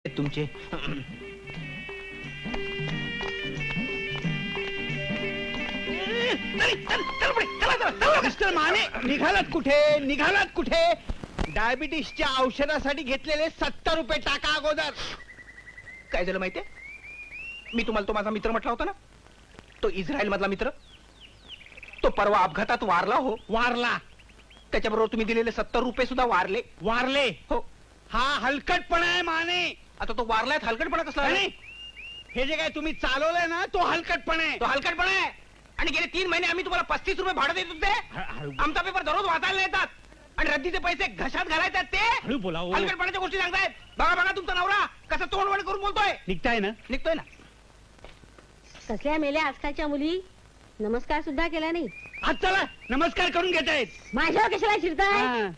तुमचे मिस्टर माने, निघालात कुठे? डायबिटीसच्या औषधासाठी घेतलेले 70 रुपये टाका अगोदर. काय झालं माहितीये? मी तुम्हाला तो माझा मित्र म्हटला होता ना, तो इस्रायल मधला मित्र, तो परवा अपघातात वारला. हो, वारला. त्याच्याबरोबर तुम्ही दिलेले 70 रुपये सुद्धा वारले. हो, हा हलकटपणा आहे माने. आता तो वारलाय, हलकटपणा कसला आहे? हे जे काय तुम्ही चालवलंय ना, तो हलकटपणा आहे. तो हलकटपणा आहे. आणि गेले 3 महिने आम्ही तुम्हाला 35 रुपये भाडं देत होते. आमचा पेपर दररोज वाचायला येतात आणि रद्दीचे पैसे घशात घालायतात. ते हळू बोला हो. हलकटपणाच्या गोष्टी सांगतायत. बघा तुमचा नवरा कसं तोंडवड करून बोलतोय. निघताय ना? निघतोय ना. कसल्या मेल्या आजकालच्या मुली नमस्कार सुद्धा केला नाही. आज चला नमस्कार करून घेतायत. माझ्यावर कशाला शिरताय?